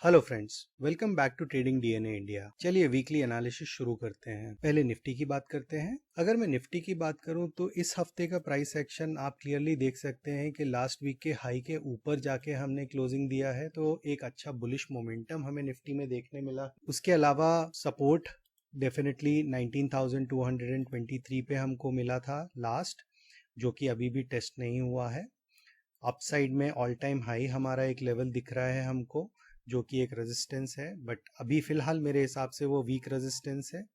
Hello friends, welcome back to trading DNA India. चलिए weekly analysis शुरू करते हैं। पहले निफ्टी की बात करते हैं। अगर मैं निफ्टी की बात करूं तो इस हफ्ते का प्राइस एक्शन आप क्लियरली देख सकते हैं कि लास्ट वीक के हाई के ऊपर जाके हमने क्लोजिंग दिया है, तो एक अच्छा बुलिश मोमेंटम हमें निफ्टी में देखने मिला। उसके अलावा सपोर्ट डेफिनेटली 19,223 पे हमको मिला था लास्ट, जो कि अभी भी टेस्ट नहीं हुआ है। अपसाइड में ऑल टाइम हाई हमारा एक लेवल दिख रहा है हमको, जो कि एक रेजिस्टेंस है, बट अभी फिलहाल मेरे हिसाब से वो वीक रेजिस्टेंस है।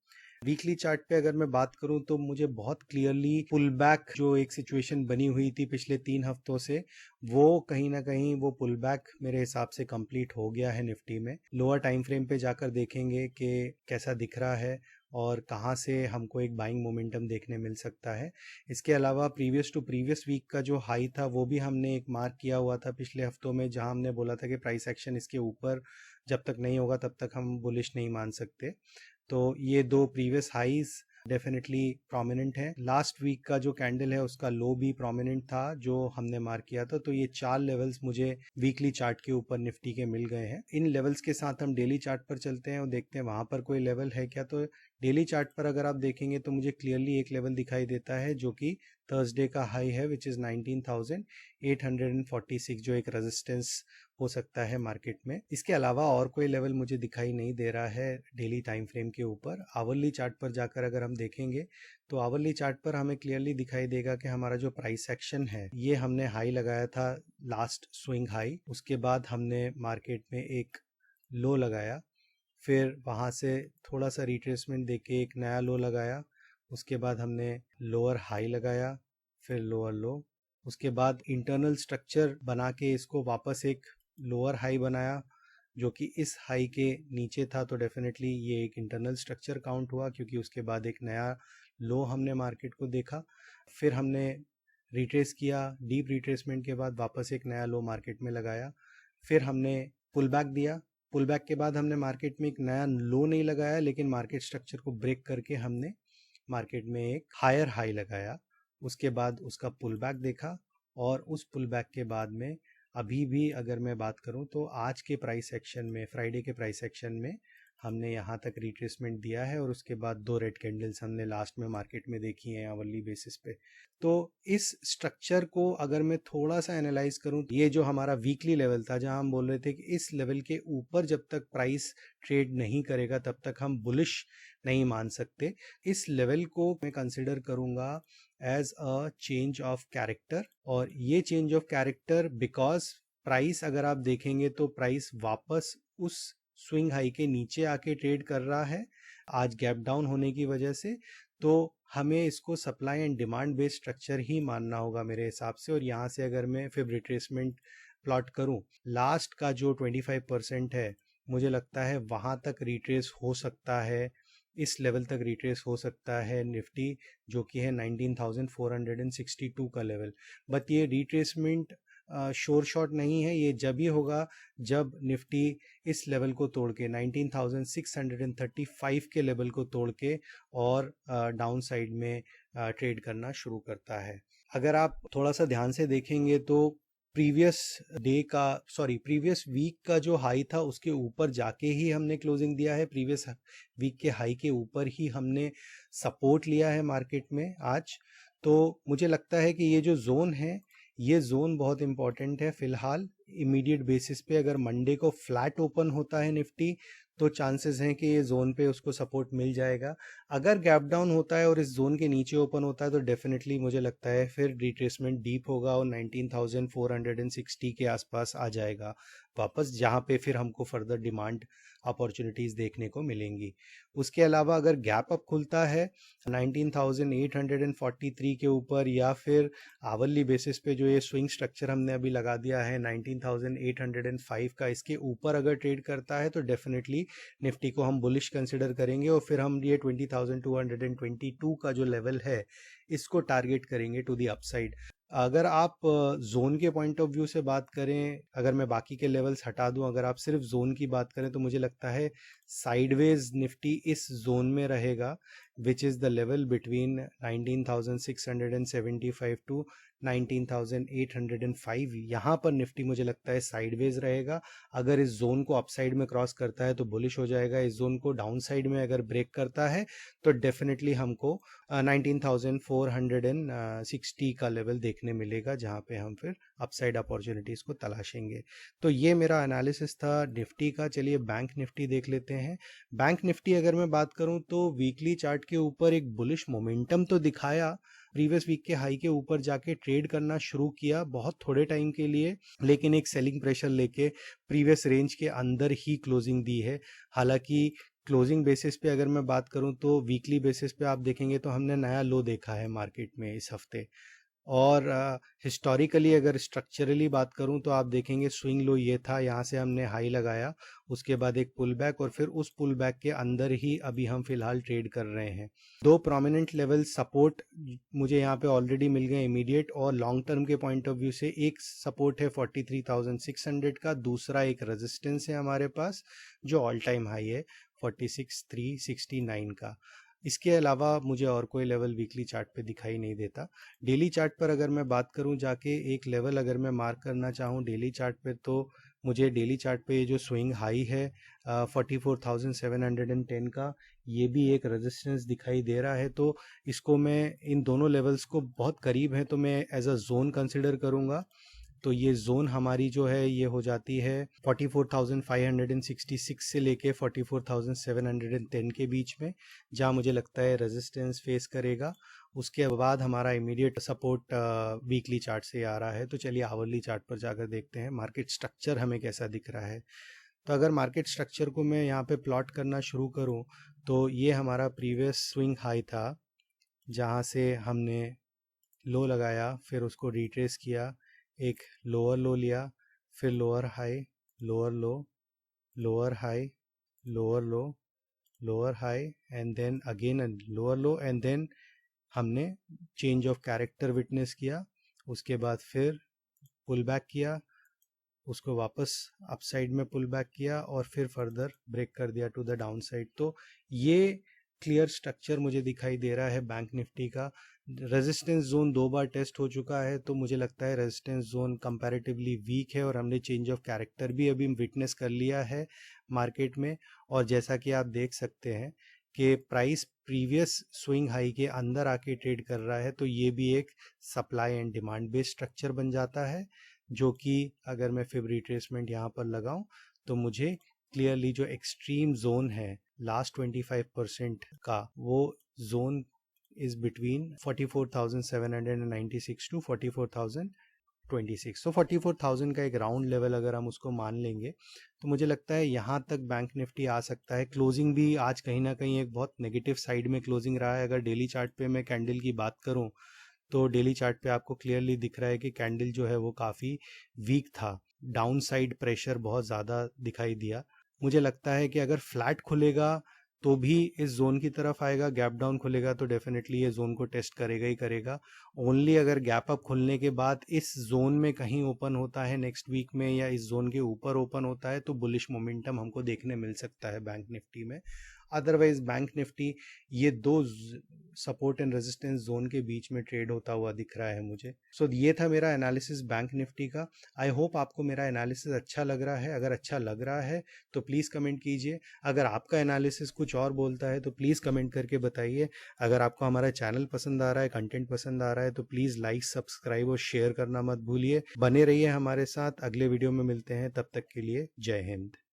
वीकली चार्ट पे अगर मैं बात करूं तो मुझे बहुत क्लियरली पुल बैक जो एक सिचुएशन बनी हुई थी पिछले 3 हफ्तों से, वो कहीं ना कहीं वो पुल बैक मेरे हिसाब से कंप्लीट हो गया है निफ्टी में। लोअर टाइम फ्रेम पे जाकर देखेंगे कि कैसा दिख रहा है और कहाँ से हमको एक बाइंग मोमेंटम देखने मिल सकता है। इसके अलावा प्रीवियस टू प्रीवियस वीक का जो हाई था वो भी हमने एक मार्क किया हुआ था पिछले हफ्तों में, जहां हमने बोला था कि प्राइस एक्शन इसके ऊपर जब तक नहीं होगा तब तक हम बुलिश नहीं मान सकते। तो ये दो प्रीवियस हाईज डेफिनेटली प्रोमिनेंट है। लास्ट वीक का जो कैंडल है उसका लो भी प्रोमिनेंट था जो हमने मार्क किया था। तो ये 4 लेवल्स मुझे वीकली चार्ट के ऊपर निफ्टी के मिल गए हैं। इन लेवल्स के साथ हम डेली चार्ट पर चलते हैं और देखते हैं वहां पर कोई लेवल है क्या। तो डेली चार्ट पर अगर आप देखेंगे तो मुझे क्लियरली एक लेवल दिखाई देता है जो कि थर्सडे का हाई है, विच इज 19,846, जो एक रेजिस्टेंस हो सकता है मार्केट में। इसके अलावा और कोई लेवल मुझे दिखाई नहीं दे रहा है डेली टाइम फ्रेम के ऊपर। आवरली चार्ट पर जाकर अगर हम देखेंगे तो आवरली चार्ट पर हमें क्लियरली दिखाई देगा कि हमारा जो प्राइस एक्शन है, ये हमने हाई लगाया था लास्ट स्विंग हाई, उसके बाद हमने मार्केट में एक लो लगाया, फिर वहाँ से थोड़ा सा रिट्रेसमेंट देके एक नया लो लगाया, उसके बाद हमने लोअर हाई लगाया, फिर लोअर लो, उसके बाद इंटरनल स्ट्रक्चर बना के इसको वापस एक लोअर हाई बनाया जो कि इस हाई के नीचे था। तो डेफिनेटली ये एक इंटरनल स्ट्रक्चर काउंट हुआ, क्योंकि उसके बाद एक नया लो हमने मार्केट को देखा। फिर हमने रिट्रेस किया, डीप रिट्रेसमेंट के बाद वापस एक नया लो मार्केट में लगाया, फिर हमने पुल बैक दिया। पुल बैक के बाद हमने मार्केट में एक नया लो नहीं लगाया, लेकिन मार्केट स्ट्रक्चर को ब्रेक करके हमने मार्केट में एक हायर हाई लगाया। उसके बाद उसका पुल बैक देखा, और उस पुल बैक के बाद में अभी भी अगर मैं बात करूं तो आज के प्राइस एक्शन में, फ्राइडे के प्राइस एक्शन में, हमने यहाँ तक रिट्रेसमेंट दिया है और उसके बाद दो रेड कैंडल्स हमने लास्ट में मार्केट में देखी हैं आवरली बेसिस पे। तो इस स्ट्रक्चर को अगर मैं थोड़ा सा एनालाइज करूं, ये जो हमारा वीकली लेवल था जहां हम बोल रहे थे कि इस लेवल के ऊपर जब तक प्राइस ट्रेड नहीं करेगा तब तक हम बुलिश नहीं मान सकते। इस लेवल को मैं कंसिडर करूंगा as a change of character, और ये change of character because price अगर आप देखेंगे तो प्राइस वापस उस स्विंग हाई के नीचे आके ट्रेड कर रहा है आज गैप डाउन होने की वजह से। तो हमें इसको supply and demand based structure ही मानना होगा मेरे हिसाब से। और यहाँ से अगर मैं फिर रिट्रेसमेंट प्लॉट करूं, लास्ट का जो 25% है, मुझे लगता है वहां तक रिट्रेस हो सकता है, इस लेवल तक रिट्रेस हो सकता है निफ्टी, जो कि है 19,462 का लेवल। बट ये रिट्रेसमेंट श्योर शॉट नहीं है। ये जब ही होगा जब निफ्टी इस लेवल को तोड़ के 19,635 के लेवल को तोड़ के और डाउन साइड में ट्रेड करना शुरू करता है। अगर आप थोड़ा सा ध्यान से देखेंगे तो प्रीवियस वीक का जो हाई था उसके ऊपर जाके ही हमने क्लोजिंग दिया है। प्रीवियस वीक के हाई के ऊपर ही हमने सपोर्ट लिया है मार्केट में आज। तो मुझे लगता है कि ये जो जोन है, ये जोन बहुत इंपॉर्टेंट है फिलहाल इमीडिएट बेसिस पे। अगर मंडे को फ्लैट ओपन होता है निफ्टी तो चांसेस हैं कि ये जोन पे उसको सपोर्ट मिल जाएगा। अगर गैप डाउन होता है और इस जोन के नीचे ओपन होता है तो डेफिनेटली मुझे लगता है फिर रिट्रेसमेंट डीप होगा और 19,460 के आसपास आ जाएगा वापस, जहां पे फिर हमको फर्दर डिमांड अपॉर्चुनिटीज देखने को मिलेंगी। उसके अलावा अगर गैप अप खुलता है 19,843 के ऊपर, या फिर आवरली बेसिस पे जो ये स्विंग स्ट्रक्चर हमने अभी लगा दिया है 19,805 का, इसके ऊपर अगर ट्रेड करता है तो डेफिनेटली निफ्टी को हम बुलिश कंसिडर करेंगे और फिर हम ये 20,222 का जो लेवल है इसको टारगेट करेंगे टू दी अपसाइड। अगर आप जोन के पॉइंट ऑफ व्यू से बात करें, अगर मैं बाकी के लेवल्स हटा दूं, अगर आप सिर्फ जोन की बात करें तो मुझे लगता है साइडवेज निफ्टी इस जोन में रहेगा, which is the level between 19,675 to 19,805। यहाँ पर निफ्टी मुझे लगता है साइडवेज रहेगा। अगर इस जोन को अपसाइड में क्रॉस करता है तो बुलिश हो जाएगा, इस जोन को डाउन साइड में अगर ब्रेक करता है तो डेफिनेटली हमको 19,460 का लेवल देखने मिलेगा, जहाँ पे हम फिर अपसाइड अपॉर्चुनिटीज़ को तलाशेंगे। तो ये मेरा एनालिसिस था निफ्टी का। चलिए बैंक निफ्टी देख लेते हैं। बैंक निफ्टी अगर मैं बात करूं तो वीकली चार्ट के ऊपर एक बुलिश मोमेंटम तो दिखाया, प्रीवियस वीक के हाई के ऊपर जाके ट्रेड करना शुरू किया बहुत थोड़े टाइम के लिए, लेकिन एक सेलिंग प्रेशर लेके प्रीवियस रेंज के अंदर ही क्लोजिंग दी है। हालांकि क्लोजिंग बेसिस पे अगर मैं बात करूं तो वीकली बेसिस पे आप देखेंगे तो हमने नया लो देखा है मार्केट में इस हफ्ते। और हिस्टोरिकली अगर स्ट्रक्चरली बात करूं तो आप देखेंगे स्विंग लो ये था, यहाँ से हमने हाई लगाया, उसके बाद एक पुल बैक, और फिर उस पुल बैक के अंदर ही अभी हम फिलहाल ट्रेड कर रहे हैं। दो प्रोमिनेंट लेवल सपोर्ट मुझे यहाँ पे ऑलरेडी मिल गए इमीडिएट और लॉन्ग टर्म के पॉइंट ऑफ व्यू से। एक सपोर्ट है 43,600 का, दूसरा एक रेजिस्टेंस है हमारे पास जो ऑल टाइम हाई है 46,369 का। इसके अलावा मुझे और कोई लेवल वीकली चार्ट पे दिखाई नहीं देता। डेली चार्ट पर अगर मैं बात करूं जाके एक लेवल अगर मैं मार्क करना चाहूं डेली चार्ट पे, तो मुझे डेली चार्ट पे ये जो स्विंग हाई है 44,710 का, ये भी एक रेजिस्टेंस दिखाई दे रहा है। तो इसको मैं, इन दोनों लेवल्स को बहुत करीब है तो मैं एज अ जोन कंसिडर करूँगा। तो ये जोन हमारी जो है ये हो जाती है 44,566 से लेके 44,710 के बीच में, जहाँ मुझे लगता है रेजिस्टेंस फेस करेगा। उसके बाद हमारा इमीडिएट सपोर्ट वीकली चार्ट से आ रहा है। तो चलिए आवरली चार्ट पर जाकर देखते हैं मार्केट स्ट्रक्चर हमें कैसा दिख रहा है। तो अगर मार्केट स्ट्रक्चर को मैं यहाँ पे प्लॉट करना शुरू करूँ तो ये हमारा प्रीवियस स्विंग हाई था, जहाँ से हमने लो लगाया, फिर उसको रिट्रेस किया, एक लोअर लो लिया, फिर lower high, lower low, lower high, lower low, lower high, and then again lower low, and then हमने चेंज ऑफ कैरेक्टर विटनेस किया। उसके बाद फिर पुल बैक किया, उसको वापस अपसाइड में पुल बैक किया और फिर फर्दर ब्रेक कर दिया टू द डाउन साइड। तो ये क्लियर स्ट्रक्चर मुझे दिखाई दे रहा है बैंक निफ्टी का। रेजिस्टेंस जोन 2 बार टेस्ट हो चुका है, तो मुझे लगता है रेजिस्टेंस जोन कंपैरेटिवली वीक है और हमने चेंज ऑफ कैरेक्टर भी अभी विटनेस कर लिया है मार्केट में। और जैसा कि आप देख सकते हैं कि प्राइस प्रीवियस स्विंग हाई के अंदर आके ट्रेड कर रहा है, तो ये भी एक supply and demand based structure बन जाता है, जो कि अगर मैं फिब रिट्रेसमेंट यहाँ पर लगाऊं तो मुझे क्लियरली जो एक्सट्रीम जोन है लास्ट 25% का, वो जोन इज बिटवीन 44,796 टू 44,026। तो 44,000 का एक राउंड लेवल अगर हम उसको मान लेंगे तो मुझे लगता है यहाँ तक बैंक निफ्टी आ सकता है। क्लोजिंग भी आज कहीं ना कहीं एक बहुत नेगेटिव साइड में क्लोजिंग रहा है। अगर डेली चार्ट पे मैं कैंडल की बात करूँ तो डेली चार्ट पे आपको क्लियरली दिख रहा है कि कैंडल जो है वो काफ़ी वीक था, डाउन साइड प्रेशर बहुत ज़्यादा दिखाई दिया। मुझे लगता है कि अगर फ्लैट खुलेगा तो भी इस जोन की तरफ आएगा, गैप डाउन खुलेगा तो डेफिनेटली ये जोन को टेस्ट करेगा ही करेगा। ओनली अगर गैप अप खुलने के बाद इस जोन में कहीं ओपन होता है नेक्स्ट वीक में या इस जोन के ऊपर ओपन होता है तो बुलिश मोमेंटम हमको देखने मिल सकता है बैंक निफ्टी में। अदरवाइज बैंक निफ्टी ये दो सपोर्ट एंड रेजिस्टेंस जोन के बीच में ट्रेड होता हुआ दिख रहा है मुझे। सो ये था मेरा एनालिसिस बैंक निफ्टी का। आई होप आपको मेरा एनालिसिस अच्छा लग रहा है। अगर अच्छा लग रहा है तो प्लीज़ कमेंट कीजिए। अगर आपका एनालिसिस कुछ और बोलता है तो प्लीज़ कमेंट करके बताइए। अगर आपको हमारा चैनल पसंद आ रहा है, कंटेंट पसंद आ रहा है, तो प्लीज़ लाइक, सब्सक्राइब और शेयर करना मत भूलिए। बने रहिए हमारे साथ। अगले वीडियो में मिलते हैं, तब तक के लिए जय हिंद।